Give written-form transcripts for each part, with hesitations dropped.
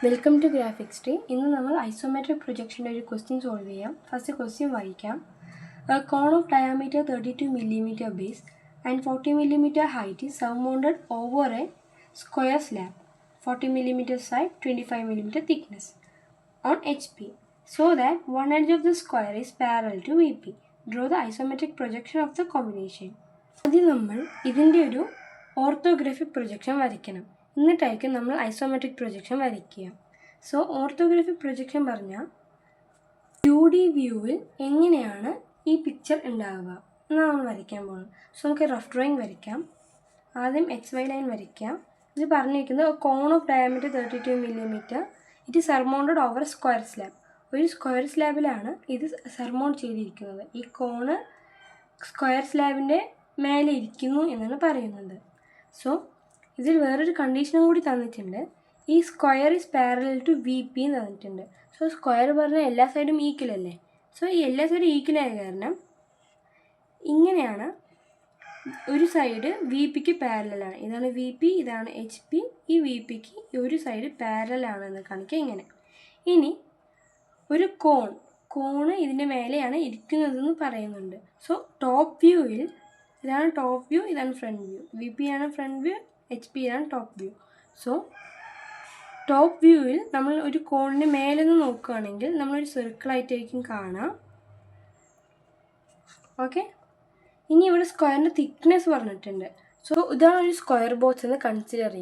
Welcome to graphics tree. ഇന്ന് നമ്മൾ isometric പ്രൊജക്ഷൻ്റെ ഒരു ക്വസ്റ്റ്യൻ സോൾവ് ചെയ്യാം. ഫസ്റ്റ് ക്വസ്റ്റ്യൻ വായിക്കാം. Cone of diameter 32 mm base and 40 mm height is surmounted over a square slab, 40 mm side, 25 mm thickness on HP, so that one edge of the square is parallel to VP. Draw the isometric projection of the combination. ആദ്യം നമ്മൾ ഇതിൻ്റെ ഒരു orthographic projection വരയ്ക്കണം. എന്നിട്ടായിരിക്കും നമ്മൾ isometric projection വരയ്ക്കുക. So orthographic projection പറഞ്ഞാൽ 2D വ്യൂവിൽ എങ്ങനെയാണ് ഈ പിക്ചർ ഉണ്ടാവുക എന്നാണ് നമ്മൾ വരയ്ക്കാൻ പോകുന്നത്. സോ നമുക്ക് റഫ് ഡ്രോയിങ് വരയ്ക്കാം. ആദ്യം XY ലൈൻ വരയ്ക്കാം. ഇത് പറഞ്ഞിരിക്കുന്നത് cone of diameter 32 mm, it surmounted over square slab. ഒരു സ്ക്വയർ സ്ലാബിലാണ് ഇത് സർമൗണ്ട് ചെയ്തിരിക്കുന്നത്. ഈ കോണ് സ്ക്വയർ സ്ലാബിൻ്റെ മേലെ ഇരിക്കുന്നു എന്നാണ് പറയുന്നത്. സോ ഇതിൽ വേറൊരു കണ്ടീഷനും കൂടി തന്നിട്ടുണ്ട്. ഈ square is parallel to VP എന്ന് തന്നിട്ടുണ്ട്. സോ സ്ക്വയർ പറഞ്ഞാൽ എല്ലാ സൈഡും ഈക്വൽ അല്ലേ. സോ ഈ എല്ലാ സൈഡും ഈക്വൽ ആയ കാരണം ഇങ്ങനെയാണ്. ഒരു സൈഡ് VPക്ക് പാരലാണ്. ഇതാണ് VP, ഇതാണ് HP. ഈ VPക്ക് ഒരു സൈഡ് പാരലാണെന്ന് കാണിക്കുക ഇങ്ങനെ. ഇനി ഒരു കോണ് ഇതിൻ്റെ മേലെയാണ് ഇരിക്കുന്നതെന്ന് പറയുന്നുണ്ട്. സോ ടോപ്പ് വ്യൂവിൽ ഇതാണ് ടോപ്പ് വ്യൂ, ഇതാണ് ഫ്രണ്ട് വ്യൂ. VP ആണ് ഫ്രണ്ട് വ്യൂ, HP ആണ് ടോപ്പ് വ്യൂ. സോ ടോപ്പ് വ്യൂവിൽ നമ്മൾ ഒരു കോണിന് മേലെ നിന്ന് നോക്കുകയാണെങ്കിൽ നമ്മളൊരു സർക്കിളായിട്ടായിരിക്കും കാണാം. ഓക്കെ, ഇനി ഇവിടെ സ്ക്വയറിൻ്റെ തിക്നെസ് പറഞ്ഞിട്ടുണ്ട്. സോ ഇതാണ് ഒരു സ്ക്വയർ ബോക്സ് എന്ന് കൺസിഡർ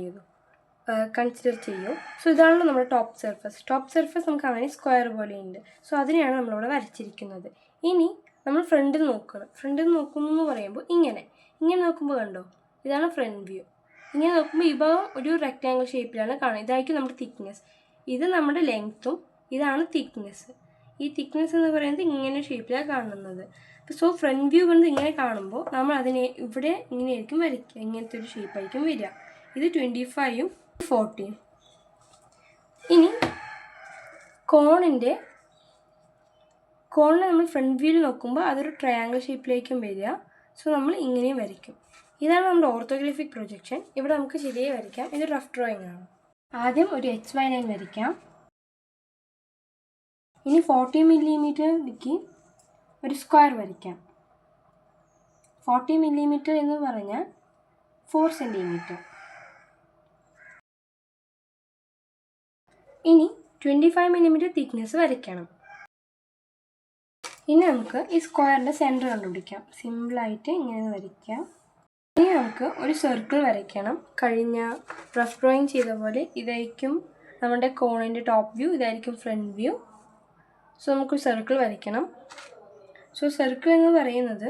ചെയ്യൂ. സോ ഇതാണല്ലോ നമ്മുടെ ടോപ്പ് സർഫസ് നമുക്ക് അങ്ങനെ സ്ക്വയർ പോലെയുണ്ട്. സോ അതിനെയാണ് നമ്മളിവിടെ വരച്ചിരിക്കുന്നത്. ഇനി നമ്മൾ ഫ്രണ്ടിൽ നോക്കണം. ഫ്രണ്ടിൽ നോക്കുന്നു എന്ന് പറയുമ്പോൾ ഇങ്ങനെ നോക്കുമ്പോൾ കണ്ടോ, ഇതാണ് ഫ്രണ്ട് വ്യൂ. ഇങ്ങനെ നോക്കുമ്പോൾ ഈ ഭാഗം ഒരു റെക്റ്റാങ്കിൾ ഷേപ്പിലാണ് കാണുന്നത്. ഇതായിരിക്കും നമ്മുടെ തിക്നെസ്. ഇത് നമ്മുടെ ലെങ്ത്തും, ഇതാണ് തിക്നെസ്. ഈ തിക്നെസ് എന്ന് പറയുന്നത് ഇങ്ങനെ ഷേപ്പിലാണ് കാണുന്നത്. സോ ഫ്രണ്ട് വ്യൂ കൊണ്ട് ഇങ്ങനെ കാണുമ്പോൾ നമ്മൾ അതിനെ ഇവിടെ ഇങ്ങനെയായിരിക്കും വരയ്ക്കുക. ഇങ്ങനത്തെ ഒരു ഷേപ്പായിരിക്കും വരിക. ഇത് 25ഉം 40ഉം. ഇനി കോണിനെ നമ്മൾ ഫ്രണ്ട് വ്യൂവിൽ നോക്കുമ്പോൾ അതൊരു ട്രയാങ്കിൾ ഷേപ്പിലേക്കും വരിക. സോ നമ്മൾ ഇങ്ങനെയും വരയ്ക്കും. ഇതാണ് നമ്മുടെ ഓർത്തോഗ്രാഫിക് പ്രൊജക്ഷൻ. ഇവിടെ നമുക്ക് ശരിയായി വരയ്ക്കാം. ഇത് റഫ് ഡ്രോയിങ് ആണ്. ആദ്യം ഒരു XY ലൈൻ വരയ്ക്കാം. ഇനി 40 mm ഒരു സ്ക്വയർ വരയ്ക്കാം. 40 mm എന്ന് പറഞ്ഞാൽ 4 cm. ഇനി 25 mm തിക്നെസ് വരയ്ക്കണം. ഇനി നമുക്ക് ഈ സ്ക്വയറിൻ്റെ സെൻറ്റർ കണ്ടുപിടിക്കാം. സിമ്പിളായിട്ട് ഇങ്ങനെ വരയ്ക്കാം. ഇനി നമുക്ക് ഒരു സർക്കിൾ വരയ്ക്കണം. കഴിഞ്ഞ റഫ് ഡ്രോയിങ് ചെയ്ത പോലെ ഇതായിരിക്കും നമ്മുടെ കോണിൻ്റെ ടോപ്പ് വ്യൂ, ഇതായിരിക്കും ഫ്രണ്ട് വ്യൂ. സോ നമുക്കൊരു സർക്കിൾ വരയ്ക്കണം. സോ സർക്കിൾ എന്ന് പറയുന്നത്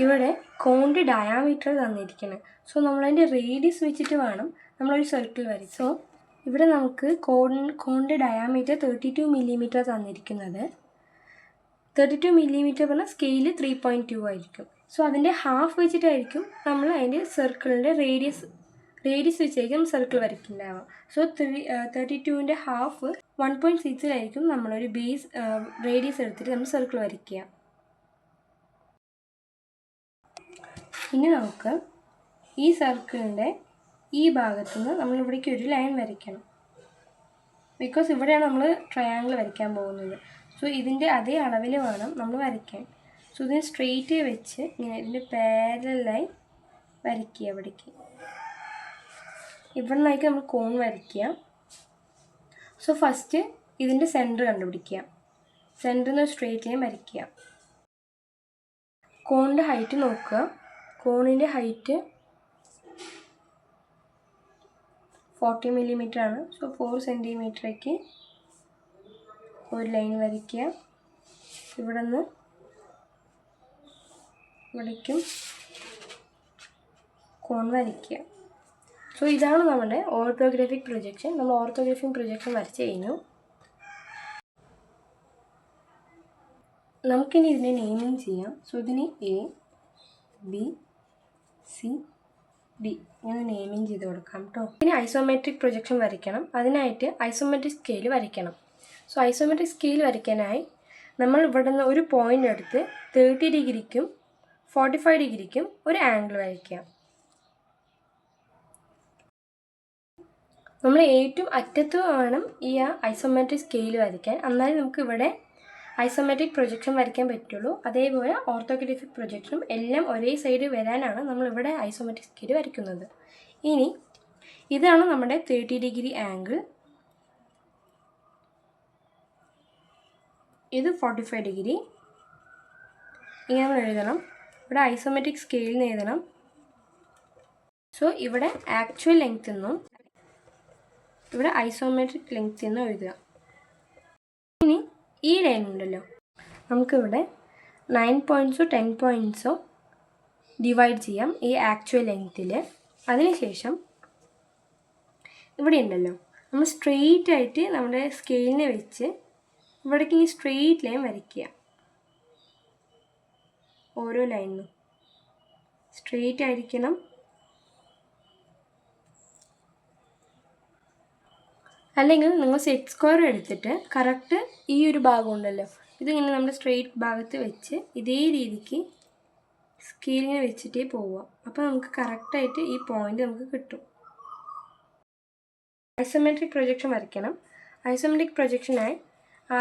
ഇവിടെ കോണിൻ്റെ ഡയാമീറ്റർ തന്നിരിക്കണം. സോ നമ്മളതിൻ്റെ റേഡിയസ് വെച്ചിട്ട് വേണം നമ്മളൊരു സർക്കിൾ വരയ്ക്കാൻ. സോ ഇവിടെ നമുക്ക് കോണിൻ്റെ ഡയാമീറ്റർ 32 mm തന്നിരിക്കുന്നത്. 32 mm പറഞ്ഞാൽ സ്കെയിൽ 3.2 ആയിരിക്കും. സോ അതിൻ്റെ ഹാഫ് വെച്ചിട്ടായിരിക്കും നമ്മൾ അതിൻ്റെ സർക്കിളിൻ്റെ റേഡിയസ് വെച്ചായിരിക്കും സർക്കിൾ വരയ്ക്കുന്നുണ്ടാവുക. സോ 32ൻ്റെ ഹാഫ് 1.6 നമ്മളൊരു ബേസ് റേഡിയസ് എടുത്തിട്ട് നമ്മൾ സർക്കിൾ വരയ്ക്കുക. ഇനി നമുക്ക് ഈ സർക്കിളിൻ്റെ ഈ ഭാഗത്തുനിന്ന് നമ്മളിവിടേക്ക് ഒരു ലൈൻ വരയ്ക്കണം. ബിക്കോസ് ഇവിടെയാണ് നമ്മൾ ട്രയാങ്കിൾ വരയ്ക്കാൻ പോകുന്നത്. സോ ഇതിൻ്റെ അതേ അളവിൽ വേണം നമ്മൾ വരയ്ക്കാൻ. സോ ഇതിന് സ്ട്രെയിറ്റ് വെച്ച് ഇങ്ങനെ ഇതിൻ്റെ പാരലായി വരയ്ക്കുക. ഇവിടേക്ക് ഇവിടെ നിന്നായിരിക്കും നമ്മൾ കോൺ വരയ്ക്കുക. സോ ഫസ്റ്റ് ഇതിൻ്റെ സെൻറ്റർ കണ്ടുപിടിക്കുക. സെൻറ്ററിൽ നിന്ന് സ്ട്രെയിറ്റ് ലൈൻ വരയ്ക്കുക. കോണിൻ്റെ ഹൈറ്റ് നോക്കുക. കോണിൻ്റെ ഹൈറ്റ് 40 mm ആണ്. സോ 4 cm ഒരു ലൈൻ വരയ്ക്കുക. ഇവിടെ നിന്ന് ഇവിടേക്കും കോൺ വരയ്ക്കുക. സോ ഇതാണ് നമ്മുടെ ഓർത്തോഗ്രാഫിക് പ്രൊജക്ഷൻ. നമ്മൾ ഓർത്തോഗ്രാഫിക് പ്രൊജക്ഷൻ വരച്ച് കഴിഞ്ഞു. നമുക്കിനി ഇതിനെ നെയിമിങ് ചെയ്യാം. സോ ഇതിന് A, B, C, D ഇങ്ങനെ നെയിമിങ് ചെയ്ത് കൊടുക്കാം കേട്ടോ. ഇനി ഐസോമെട്രിക് പ്രൊജക്ഷൻ വരയ്ക്കണം. അതിനായിട്ട് ഐസോമെട്രിക് സ്കെയിൽ വരയ്ക്കണം. സോ ഐസോമെട്രിക് സ്കെയിൽ വരയ്ക്കാനായി നമ്മൾ ഇവിടെ നിന്ന് ഒരു പോയിൻ്റ് എടുത്ത് 30 ഡിഗ്രിക്കും 45 ഡിഗ്രിക്കും ഒരു ആംഗിൾ വരയ്ക്കാം. നമ്മൾ ഏറ്റവും അറ്റത്ത് വേണം ഈ ഐസോമെട്രിക് സ്കെയിൽ വരയ്ക്കാൻ. എന്നാലും നമുക്ക് ഇവിടെ ഐസോമെട്രിക് പ്രൊജക്ഷൻ വരയ്ക്കാൻ പറ്റുള്ളൂ. അതേപോലെ ഓർത്തോഗ്രാഫിക് പ്രൊജക്ഷനും എല്ലാം ഒരേ സൈഡ് വരാനാണ് നമ്മളിവിടെ ഐസോമെട്രിക് സ്കെയിൽ വരയ്ക്കുന്നത്. ഇനി ഇതാണ് നമ്മുടെ 30 ഡിഗ്രി ആംഗിൾ, ഇത് 45 ഡിഗ്രി. ഇങ്ങനെ നമ്മൾ എഴുതണം. ഇവിടെ ഐസോമെട്രിക് സ്കെയിലിൽ നിന്ന് എഴുതണം. സോ ഇവിടെ ആക്ച്വൽ ലെങ്ത് എന്നും ഇവിടെ ഐസോമെട്രിക് ലെങ്ത് എന്നും എഴുതുക. ഇനി ഈ ലൈൻ ഉണ്ടല്ലോ, നമുക്കിവിടെ 9 പോയിൻറ്റ്സോ 10 പോയിൻറ്റ്സോ ഡിവൈഡ് ചെയ്യാം ഈ ആക്ച്വൽ ലെങ്ത്തിൽ. അതിനുശേഷം ഇവിടെ ഉണ്ടല്ലോ, നമ്മൾ സ്ട്രെയിറ്റ് ആയിട്ട് നമ്മുടെ സ്കെയിലിനെ വെച്ച് ഇവിടേക്ക് ഈ സ്ട്രെയിറ്റ് ലൈൻ വരയ്ക്കുക. ഓരോ ലൈനിലും സ്ട്രെയിറ്റ് ആയിരിക്കണം. അല്ലെങ്കിൽ നിങ്ങൾ സെറ്റ് സ്ക്വയർ എടുത്തിട്ട് കറക്റ്റ് ഈ ഒരു ഭാഗം ഉണ്ടല്ലോ, ഇതിങ്ങനെ നമ്മൾ സ്ട്രെയിറ്റ് ഭാഗത്ത് വെച്ച് ഇതേ രീതിക്ക് സ്കെയിലിനെ വെച്ചിട്ടേ പോവുക. അപ്പോൾ നമുക്ക് കറക്റ്റായിട്ട് ഈ പോയിന്റ് നമുക്ക് കിട്ടും. ഐസോമെട്രിക് പ്രൊജക്ഷൻ വരയ്ക്കണം. ഐസോമെട്രിക് പ്രൊജക്ഷനായി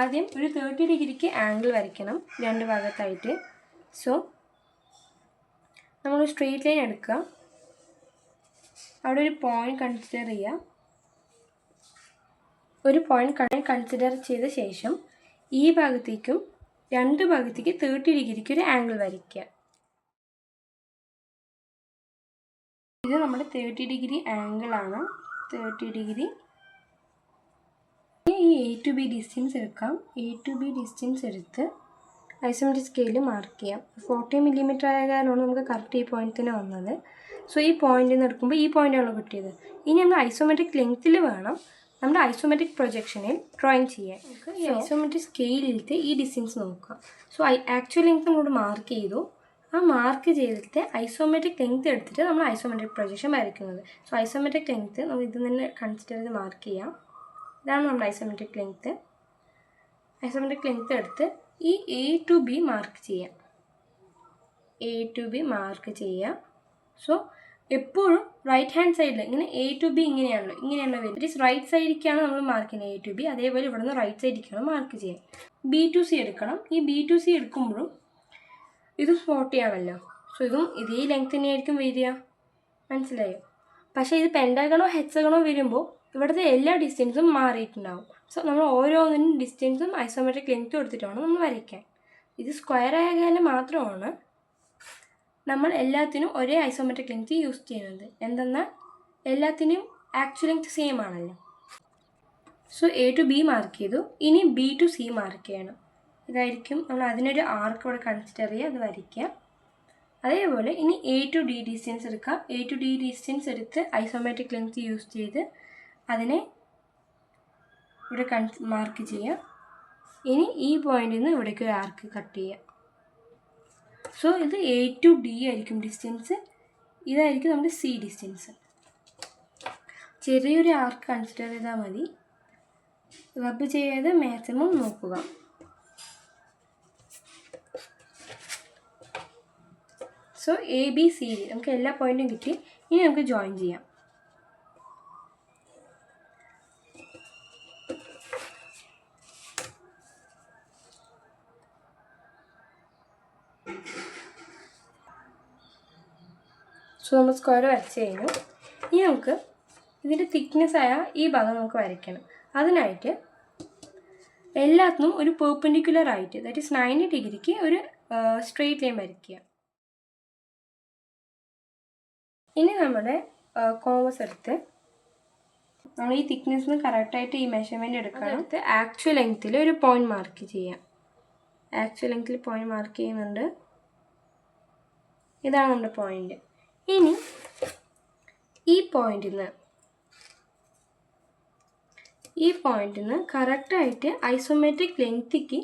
ആദ്യം ഒരു 30 ഡിഗ്രിക്ക് ആംഗിൾ വരയ്ക്കണം രണ്ട് ഭാഗത്തായിട്ട്. സോ നമ്മൾ സ്ട്രെയിറ്റ് ലൈൻ എടുക്കുക, അവിടെ ഒരു പോയിന്റ് കൺസിഡർ ചെയ്യുക. ഒരു പോയിന്റ് കൺസിഡർ ചെയ്ത ശേഷം ഈ ഭാഗത്തേക്കും രണ്ട് ഭാഗത്തേക്ക് 30 ഡിഗ്രിക്ക് ഒരു ആംഗിൾ വരയ്ക്കുക. ഇത് നമ്മുടെ 30 ഡിഗ്രി ആംഗിളാണ്. 30 ഡിഗ്രി. ഈ A to B ഡിസ്റ്റൻസ് എടുക്കാം. A to B ഡിസ്റ്റൻസ് എടുത്ത് ഐസോമെട്രിക് സ്കെയിൽ മാർക്ക് ചെയ്യാം. 40 മില്ലിമീറ്റർ ആയ കാരണമാണ് നമുക്ക് കറക്റ്റ് ഈ പോയിന്റ് തന്നെ വന്നത്. സോ ഈ പോയിന്റിൽ നിന്ന് എടുക്കുമ്പോൾ ഈ പോയിൻ്റാണല്ലോ കിട്ടിയത്. ഇനി നമ്മൾ ഐസോമെട്രിക് ലെങ്ത്തിൽ വേണം നമ്മുടെ ഐസോമെട്രിക് പ്രൊജക്ഷനിൽ ഡ്രോയിങ് ചെയ്യാൻ. ഈ ഐസോമെട്രിക് സ്കെയിലിലത്തെ ഈ ഡിസ്റ്റൻസ് നോക്കുക. സോ ആക്ച്വൽ ലെങ്ത് നമ്മളോട് മാർക്ക് ചെയ്തു. ആ മാർക്ക് ചെയ്തിട്ട് ഐസോമെട്രിക് ലെങ്ത് എടുത്തിട്ട് നമ്മൾ ഐസോമെട്രിക് പ്രൊജക്ഷൻ വരയ്ക്കുന്നത്. സോ ഐസോമെട്രിക് ലെങ്ത് നമ്മൾ ഇത് തന്നെ കൺസിഡർ ചെയ്ത് മാർക്ക് ചെയ്യാം. ഇതാണ് നമ്മുടെ ഐസോമെട്രിക് ലെങ്ത്. ഐസോമെട്രിക് ലെങ്ത് എടുത്ത് ഈ A to B മാർക്ക് ചെയ്യാം. A to B മാർക്ക് ചെയ്യാം. സോ എപ്പോഴും റൈറ്റ് ഹാൻഡ് സൈഡിൽ ഇങ്ങനെ A to B ഇങ്ങനെയാണല്ലോ വരുന്നത്. ഇറ്റ് ഈസ് റൈറ്റ് സൈഡിലേക്കാണ് നമ്മൾ മാർക്ക് ചെയ്യുന്നത് A to B. അതേപോലെ ഇവിടെ നിന്ന് റൈറ്റ് സൈഡിലേക്കാണ് മാർക്ക് ചെയ്യുക. B to C എടുക്കണം. ഈ B to C എടുക്കുമ്പോഴും ഇതും 40 ആണല്ലോ. സോ ഇതും ഇതേ ലെങ്ത് തന്നെയായിരിക്കും വരിക. മനസ്സിലായോ? പക്ഷേ ഇത് പെൻഡാഗണോ ഹെക്സഗണോ വരുമ്പോൾ ഇവിടുത്തെ എല്ലാ ഡിസ്റ്റൻസും മാറിയിട്ടുണ്ടാവും. സോ നമ്മൾ ഓരോന്നിനും ഡിസ്റ്റൻസും ഐസോമെട്രിക് ലെങ്ത്തും എടുത്തിട്ടാണ് നമ്മൾ വരയ്ക്കാൻ. ഇത് സ്ക്വയർ ആയ കാരണം മാത്രമാണ് നമ്മൾ എല്ലാത്തിനും ഒരേ ഐസോമെട്രിക് ലെങ്ത് യൂസ് ചെയ്യുന്നത്. എന്തെന്നാൽ എല്ലാത്തിനും ആക്ച്വൽ ലെങ്ത് സെയിം ആണല്ലോ. So A to B mark ചെയ്തു. ഇനി B to C മാർക്ക് ചെയ്യണം. ഇതായിരിക്കും നമ്മൾ അതിനൊരു ആർക്ക് ഇവിടെ കൺസിഡർ ചെയ്യുക, അത് വരയ്ക്കുക. അതേപോലെ ഇനി A to D ഡിസ്റ്റൻസ് എടുക്കാം. A to D ഡിസ്റ്റൻസ് എടുത്ത് ഐസോമെട്രിക് ലെങ്ത് യൂസ് ചെയ്ത് അതിനെ ഇവിടെ മാർക്ക് ചെയ്യുക. ഇനി ഈ പോയിന്റിൽ നിന്ന് ഇവിടേക്ക് ഒരു ആർക്ക് കട്ട് ചെയ്യുക. സോ ഇത് A to D ആയിരിക്കും ഡിസ്റ്റൻസ്. ഇതായിരിക്കും നമ്മുടെ C ഡിസ്റ്റൻസ്. ചെറിയൊരു ആർക്ക് കൺസിഡർ ചെയ്താൽ മതി. റബ്ബ് ചെയ്യാതെ മാക്സിമം നോക്കുക. സോ ABC നമുക്ക് എല്ലാ പോയിന്റും കിട്ടി. ഇനി നമുക്ക് ജോയിൻ ചെയ്യാം. സോ നമ്മൾ സ്ക്വയർ വരച്ച് കഴിഞ്ഞു. ഇനി നമുക്ക് ഇതിൻ്റെ തിക്നെസ് ആയ ഈ ഭാഗം നമുക്ക് വരയ്ക്കണം. അതിനായിട്ട് എല്ലാത്തിനും ഒരു പെർപെൻഡിക്കുലർ ആയിട്ട് ദാറ്റ് ഈസ് 90 ഡിഗ്രിക്ക് ഒരു സ്ട്രെയിറ്റ് ലൈൻ വരയ്ക്കുക. ഇനി നമ്മുടെ കോമ്പസ് എടുത്ത് നമ്മൾ ഈ തിക്നെസ്സിന് കറക്റ്റായിട്ട് ഈ മെഷർമെൻറ്റ് എടുക്കണം. എടുത്ത് ആക്ച്വൽ ലെങ്ത്തിൽ ഒരു പോയിന്റ് മാർക്ക് ചെയ്യാം. ആക്ച്വൽ ലെങ്ത്തിൽ പോയിന്റ് മാർക്ക് ചെയ്യുന്നുണ്ട്. ഇതാണ് നമ്മുടെ പോയിന്റ്. ഇനി ഈ പോയിന്റിൽ നിന്ന് കറക്റ്റായിട്ട് ഐസോമെട്രിക് ലെങ്തിക്ക്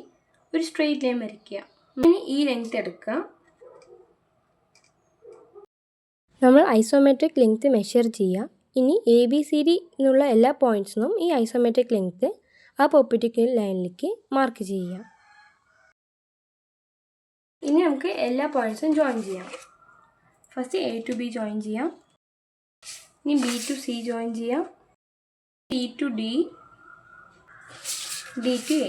ഒരു സ്ട്രെയിറ്റ് ലൈൻ വരയ്ക്കുക. ഇനി ഈ ലെങ്ത് എടുക്കുക. നമ്മൾ ഐസോമെട്രിക് ലെങ്ത് മെഷർ ചെയ്യുക. ഇനി ABCD എന്നുള്ള എല്ലാ പോയിൻറ്റ്സിനും ഈ ഐസോമെട്രിക് ലെങ്ത് ആ പെർപെൻഡിക്കുലർ ലൈനിലേക്ക് മാർക്ക് ചെയ്യുക. ഇനി നമുക്ക് എല്ലാ പോയിൻറ്റ്സും ജോയിൻ ചെയ്യാം. First A to B join ചെയ്യാം. ഇനി B to C ജോയിൻ ചെയ്യാം. C to D, D to A.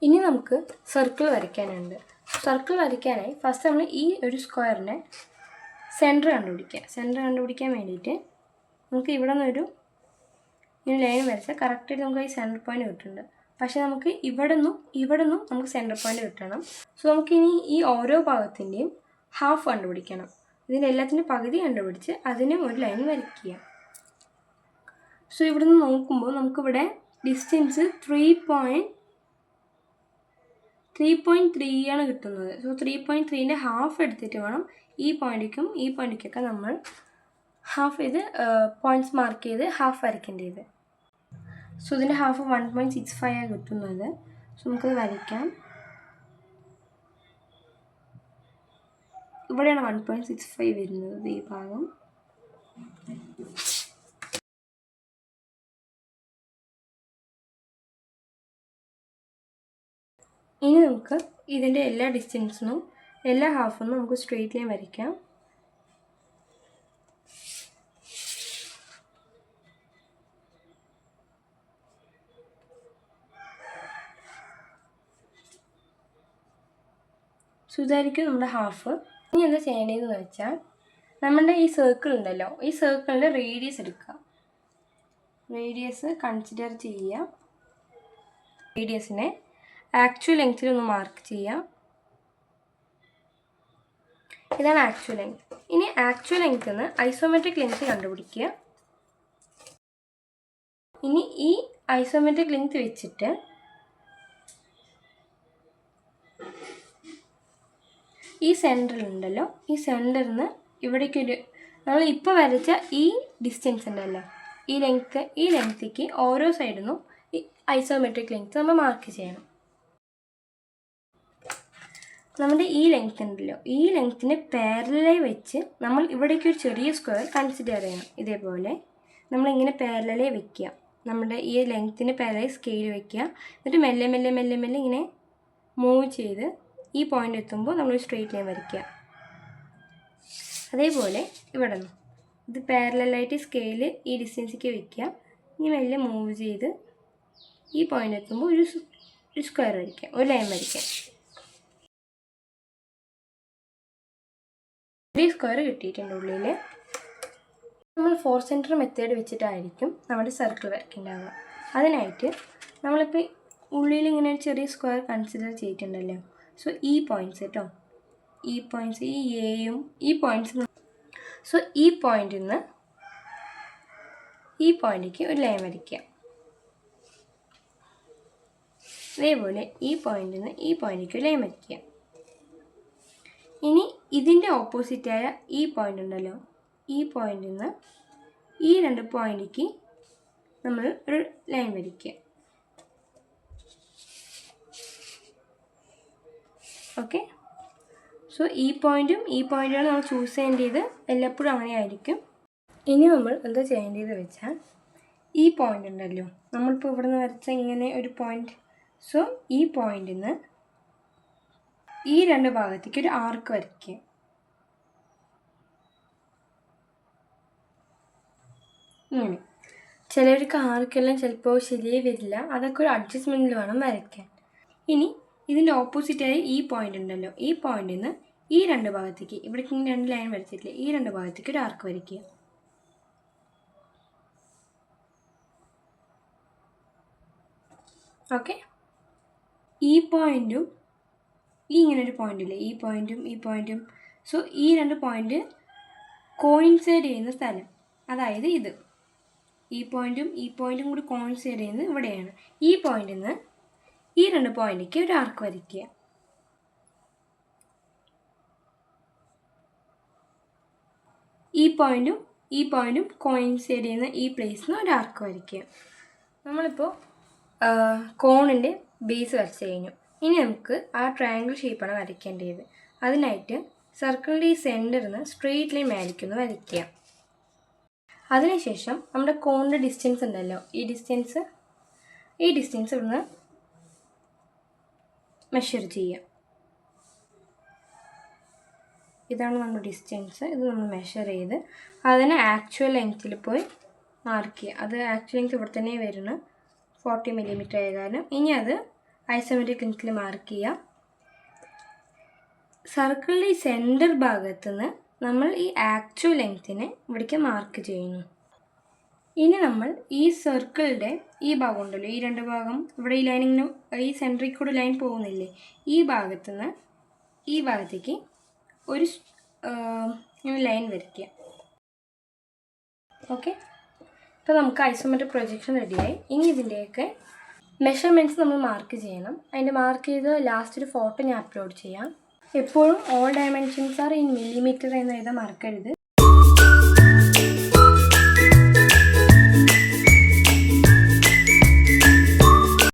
ഇനി നമുക്ക് സർക്കിൾ വരയ്ക്കാനുണ്ട്. സർക്കിൾ വരയ്ക്കാനായി ഫസ്റ്റ് നമ്മൾ ഈ ഒരു സ്ക്വയറിനെ സെൻറ്റർ കണ്ടുപിടിക്കുക. സെൻറ്റർ കണ്ടുപിടിക്കാൻ വേണ്ടിയിട്ട് നമുക്ക് ഇവിടെ നിന്നൊരു ഈ ലൈൻ വരച്ചാൽ കറക്റ്റായിട്ട് നമുക്ക് ഈ സെൻറ്റർ പോയിന്റ് കിട്ടുന്നുണ്ട്. പക്ഷേ നമുക്ക് ഇവിടെ നിന്നും നമുക്ക് സെൻറ്റർ പോയിന്റ് കിട്ടണം. സോ നമുക്കിനി ഈ ഓരോ ഭാഗത്തിൻ്റെയും ഹാഫ് കണ്ടുപിടിക്കണം. ഇതിൻ്റെ എല്ലാത്തിൻ്റെ പകുതി കണ്ടുപിടിച്ച് അതിനും ഒരു ലൈൻ വരയ്ക്കുക. സോ ഇവിടെ നിന്ന് നോക്കുമ്പോൾ നമുക്കിവിടെ ഡിസ്റ്റൻസ് 3.3 ആണ് കിട്ടുന്നത്. സോ 3.3ൻ്റെ ഹാഫ് എടുത്തിട്ട് വേണം ഈ പോയിൻറ്റിക്കൊക്കെ നമ്മൾ ഹാഫ് ചെയ്ത് പോയിൻറ്റ്സ് മാർക്ക് ചെയ്ത് ഹാഫ് വരയ്ക്കേണ്ടത്. സോ ഇതിൻ്റെ ഹാഫ് 1.65 ആണ് കിട്ടുന്നത്. സോ നമുക്കത് വരയ്ക്കാം. ഇവിടെയാണ് 1.65 വരുന്നത് ഈ ഭാഗം. ഇനി നമുക്ക് ഇതിൻ്റെ എല്ലാ ഡിസ്റ്റൻസിനും എല്ലാ ഹാഫിനും നമുക്ക് സ്ട്രെയിറ്റ് ലൈൻ വരയ്ക്കാം. സോ ഇതായിരിക്കും നമ്മുടെ ഹാഫ്. ഇനി എന്താ ചെയ്യേണ്ടതെന്ന് വെച്ചാൽ നമ്മുടെ ഈ സർക്കിൾ ഉണ്ടല്ലോ, ഈ സർക്കിളിൻ്റെ റേഡിയസ് എടുക്കുക. റേഡിയസ് കൺസിഡർ ചെയ്യുക. റേഡിയസിനെ ആക്ച്വൽ ലെങ്ത്തിൽ ഒന്ന് മാർക്ക് ചെയ്യാം. ഇതാണ് ആക്ച്വൽ ലെങ്ത്. ഇനി ആക്ച്വൽ ലെങ്ത്തിൽ നിന്ന് ഐസോമെട്രിക് ലെങ്ത് കണ്ടുപിടിക്കുക. ഇനി ഈ ഐസോമെട്രിക് ലെങ്ത് വെച്ചിട്ട് ഈ സെൻറ്ററിൽ ഉണ്ടല്ലോ, ഈ സെൻറ്ററിൽ നിന്ന് ഇവിടേക്കൊരു നമ്മൾ ഇപ്പോൾ വരച്ച ഈ ഡിസ്റ്റൻസ് ഉണ്ടല്ലോ, ഈ ലെങ്ത്തേക്ക് ഓരോ സൈഡിൽ നിന്നും ഈ ഐസോമെട്രിക് ലെങ്ത് നമ്മൾ മാർക്ക് ചെയ്യണം. നമ്മുടെ ഈ ലെങ്ത് ഉണ്ടല്ലോ, ഈ ലെങ്ത്തിനെ പാരലായി വെച്ച് നമ്മൾ ഇവിടേക്ക് ഒരു ചെറിയ സ്ക്വയർ കൺസിഡർ ചെയ്യണം. ഇതേപോലെ നമ്മളിങ്ങനെ പാരലായി വെക്കുക. നമ്മുടെ ഈ ലെങ്ത്തിന് പാരലായി സ്കെയിൽ വെക്കുക. എന്നിട്ട് മെല്ലെ മെല്ലെ മെല്ലെ മെല്ലെ ഇങ്ങനെ മൂവ് ചെയ്ത് ഈ പോയിൻ്റ് എത്തുമ്പോൾ നമ്മൾ സ്ട്രെയിറ്റ് ലൈൻ വരയ്ക്കുക. അതേപോലെ ഇവിടെ നിന്ന് ഇത് പാരലായിട്ട് സ്കെയിൽ ഈ ഡിസ്റ്റൻസിലേക്ക് വയ്ക്കുക. ഇനി മെല്ലെ മൂവ് ചെയ്ത് ഈ പോയിൻ്റ് എത്തുമ്പോൾ ഒരു സ്ക്വയർ വരയ്ക്കുക, ഒരു ലൈൻ വരയ്ക്കുക. ഒരു സ്ക്വയർ കിട്ടിയിട്ടുണ്ട് ഉള്ളിൽ. നമ്മൾ 4 സെൻറ്റർ മെത്തേഡ് വെച്ചിട്ടായിരിക്കും നമ്മുടെ സർക്കിൾ വരയ്ക്കേണ്ടാവുക. അതിനായിട്ട് നമ്മളിപ്പോൾ ഉള്ളിൽ ഇങ്ങനെ ഒരു ചെറിയ സ്ക്വയർ കൺസിഡർ ചെയ്തിട്ടുണ്ടല്ലോ. സോ ഈ പോയിൻറ്റ്സ് കേട്ടോ, ഈ പോയിൻറ്റ്സ്, ഈ എയും ഈ പോയിൻറ്റ്സ്. സോ ഈ പോയിൻറ്റിൽ നിന്ന് ഈ പോയിൻറ്റിലേക്ക് ഒരു ലൈൻ വരയ്ക്കുക. അതേപോലെ ഈ പോയിൻറ്റിൽ നിന്ന് ഈ പോയിൻറ്റിലേക്ക് ഒരു ലൈൻ വരയ്ക്കുക. ഇനി ഇതിൻ്റെ ഓപ്പോസിറ്റായ ഈ പോയിൻ്റ് ഉണ്ടല്ലോ, ഈ പോയിൻറ്റിൽ നിന്ന് ഈ 2 പോയിൻറ്റിലേക്ക് നമ്മൾ ഒരു ലൈൻ വരയ്ക്കുക. ഓക്കെ. സോ ഈ പോയിൻ്റാണ് നമ്മൾ ചൂസ് ചെയ്യേണ്ടത്. എല്ലായ്പ്പോഴും അങ്ങനെ ആയിരിക്കും. ഇനി നമ്മൾ എന്താ ചെയ്യേണ്ടത് വെച്ചാൽ ഈ പോയിൻ്റ് ഉണ്ടല്ലോ, നമ്മളിപ്പോൾ ഇവിടെ നിന്ന് വരച്ച ഇങ്ങനെ ഒരു പോയിൻ്റ്. സോ ഈ പോയിൻറ്റിൽ നിന്ന് ഈ 2 ഭാഗത്തേക്ക് ഒരു ആർക്ക് വരയ്ക്കുക. ഇങ്ങനെ ചിലർക്ക് ആർക്കെല്ലാം ചിലപ്പോൾ ശരിയായി വരില്ല, അതൊക്കെ ഒരു അഡ്ജസ്റ്റ്മെൻറ്റിൽ വേണം വരയ്ക്കാൻ. ഇനി ഇതിൻ്റെ ഓപ്പോസിറ്റായി ഈ പോയിൻ്റ് ഉണ്ടല്ലോ, ഈ പോയിൻറ്റിൽ നിന്ന് ഈ 2 ഭാഗത്തേക്ക് ഇവിടേക്ക് 2 ലൈൻ വരച്ചിട്ടില്ല, ഈ 2 ഭാഗത്തേക്ക് ഒരു ആർക്ക് വരയ്ക്കുക. ഓക്കെ. ഈ പോയിൻറ്റും ഈ ഇങ്ങനൊരു പോയിൻ്റില്ലേ, ഈ പോയിൻറ്റും സോ ഈ 2 പോയിൻ്റ് കോയിൻസൈഡ് ചെയ്യുന്ന സ്ഥലം, അതായത് ഇത് ഈ പോയിൻറ്റും കൂടി കോയിൻസൈഡ് ചെയ്യുന്നത് ഇവിടെയാണ്. ഈ പോയിൻറ്റിൽ നിന്ന് ഈ 2 പോയിൻറ്റിലേക്ക് ഒരു ആർക്ക് വരയ്ക്കുക. ഈ പോയിൻറ്റും കോയിൻസൈഡ് ചെയ്യുന്ന ഈ പ്ലേസിൽ നിന്ന് ഒരു ആർക്ക് വരയ്ക്കുക. നമ്മളിപ്പോൾ കോണിൻ്റെ ബേസ് വരച്ച് കഴിഞ്ഞു. ഇനി നമുക്ക് ആ ട്രയാങ്കിൾ ഷേപ്പാണ് വരയ്ക്കേണ്ടത്. അതിനായിട്ട് സർക്കിളിൻ്റെ ഈ സെൻറ്ററിൽ നിന്ന് സ്ട്രെയിറ്റ് ലൈൻ മേലേക്കൊന്ന് വരയ്ക്കുക. അതിനുശേഷം നമ്മുടെ കോണിൻ്റെ ഡിസ്റ്റൻസ് ഉണ്ടല്ലോ, ഈ ഡിസ്റ്റൻസ് ഇവിടുന്ന് മെഷർ ചെയ്യുക. ഇതാണ് നമ്മുടെ ഡിസ്റ്റൻസ്. ഇത് നമ്മൾ മെഷർ ചെയ്ത് അതിനെ ആക്ച്വൽ ലെങ്ത്തിൽ പോയി മാർക്ക് ചെയ്യുക. അത് ആക്ച്വലി എനിക്ക് ഇവിടെ തന്നെ വരുന്നു 40 മില്ലിമീറ്റർ ആയ കാരണം. ഇനി അത് ഐസോമെട്രിക് ലെങ്ത്തിൽ മാർക്ക് ചെയ്യുക. സർക്കിളിൻ്റെ ഈ സെൻറ്റർ ഭാഗത്ത് നിന്ന് നമ്മൾ ഈ ആക്ച്വൽ ലെങ്ത്തിനെ ഇവിടേക്ക് മാർക്ക് ചെയ്യുന്നു. ഇനി നമ്മൾ ഈ സർക്കിളിൻ്റെ ഈ ഭാഗം ഉണ്ടല്ലോ, ഈ രണ്ട് ഭാഗം, ഇവിടെ ഈ ലൈനിങ്ങിന് ഈ സെൻറ്ററിൽ കൂടെ ലൈൻ പോകുന്നില്ലേ, ഈ ഭാഗത്ത് നിന്ന് ഈ ഭാഗത്തേക്ക് ഒരു ലൈൻ വരയ്ക്കുക. ഓക്കെ, അപ്പോൾ നമുക്ക് ഐസോമെട്രിക് പ്രൊജക്ഷൻ റെഡിയായി. ഇനി ഇതിൻ്റെയൊക്കെ മെഷർമെൻറ്റ്സ് നമ്മൾ മാർക്ക് ചെയ്യണം. അതിൻ്റെ മാർക്ക് ചെയ്ത് ലാസ്റ്റ് ഒരു ഫോട്ടോ ഞാൻ അപ്ലോഡ് ചെയ്യാം. എപ്പോഴും all dimensions are in millimetre എന്ന് എഴുതാൻ മറക്കരുത്.